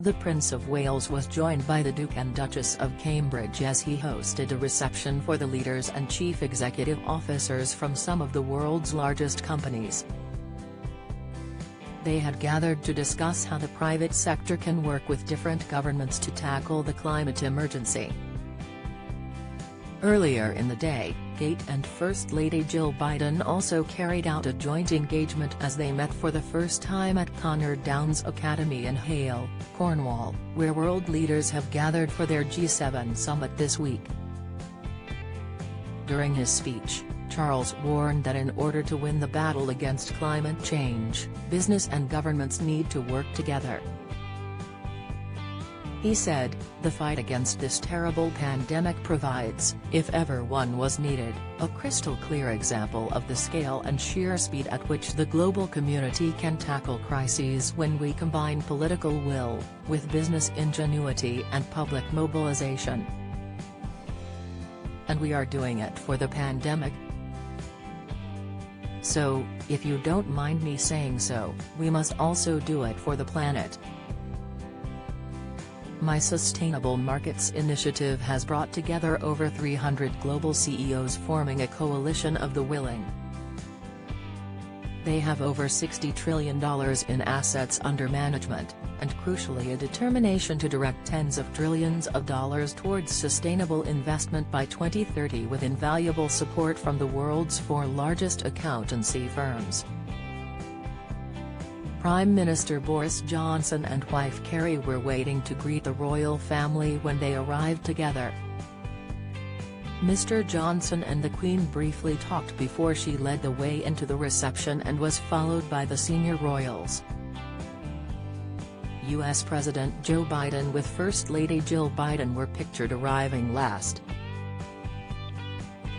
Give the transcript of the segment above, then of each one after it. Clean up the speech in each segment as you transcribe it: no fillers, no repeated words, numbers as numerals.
The Prince of Wales was joined by the Duke and Duchess of Cambridge as he hosted a reception for the leaders and chief executive officers from some of the world's largest companies. They had gathered to discuss how the private sector can work with different governments to tackle the climate emergency. Earlier in the day, Kate and First Lady Jill Biden also carried out a joint engagement as they met for the first time at Connor Downs Academy in Hale, Cornwall, where world leaders have gathered for their G7 summit this week. During his speech, Charles warned that in order to win the battle against climate change, business and governments need to work together. He said, "The fight against this terrible pandemic provides, if ever one was needed, a crystal-clear example of the scale and sheer speed at which the global community can tackle crises when we combine political will, with business ingenuity and public mobilization. And we are doing it for the pandemic. So, if you don't mind me saying so, we must also do it for the planet. My Sustainable Markets initiative has brought together over 300 global CEOs forming a coalition of the willing. They have over $60 trillion in assets under management, and crucially a determination to direct tens of trillions of dollars towards sustainable investment by 2030 with invaluable support from the world's 4 largest accountancy firms." Prime Minister Boris Johnson and wife Carrie were waiting to greet the royal family when they arrived together. Mr. Johnson and the Queen briefly talked before she led the way into the reception and was followed by the senior royals. U.S. President Joe Biden with First Lady Jill Biden were pictured arriving last.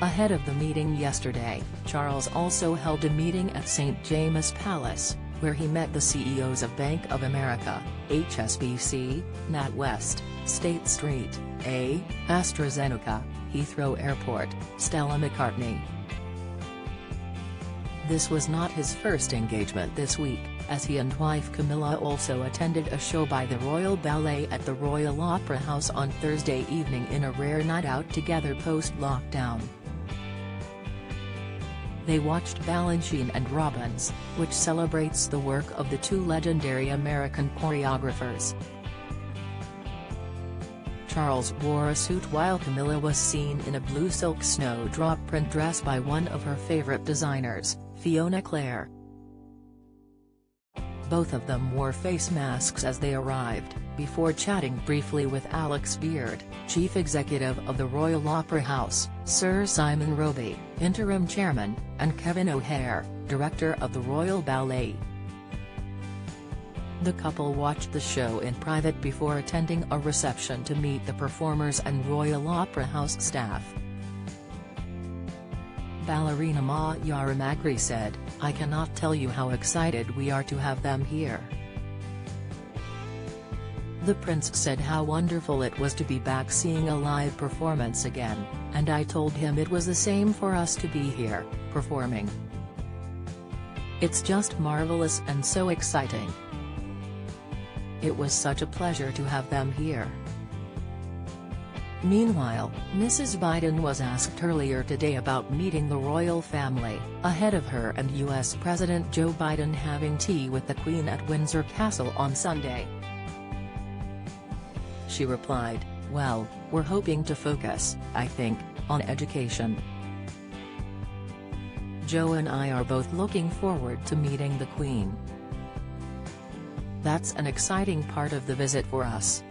Ahead of the meeting yesterday, Charles also held a meeting at St. James' Palace, where he met the CEOs of Bank of America, HSBC, NatWest, State Street, AstraZeneca, Heathrow Airport, Stella McCartney. This was not his first engagement this week, as he and wife Camilla also attended a show by the Royal Ballet at the Royal Opera House on Thursday evening in a rare night out together post-lockdown. They watched Balanchine and Robbins, which celebrates the work of the 2 legendary American choreographers. Charles wore a suit while Camilla was seen in a blue silk snowdrop print dress by one of her favorite designers, Fiona Clare. Both of them wore face masks as they arrived, before chatting briefly with Alex Beard, chief executive of the Royal Opera House, Sir Simon Roby, interim chairman, and Kevin O'Hare, director of the Royal Ballet. The couple watched the show in private before attending a reception to meet the performers and Royal Opera House staff. Ballerina Ma Yaramagri said, "I cannot tell you how excited we are to have them here." The prince said how wonderful it was to be back seeing a live performance again, and I told him it was the same for us to be here, performing. It's just marvelous and so exciting. It was such a pleasure to have them here. Meanwhile, Mrs. Biden was asked earlier today about meeting the royal family, ahead of her and U.S. President Joe Biden having tea with the Queen at Windsor Castle on Sunday. She replied, "Well, we're hoping to focus, I think, on education. Joe and I are both looking forward to meeting the Queen. That's an exciting part of the visit for us.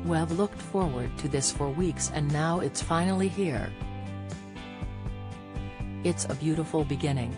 We've looked forward to this for weeks and now it's finally here. It's a beautiful beginning."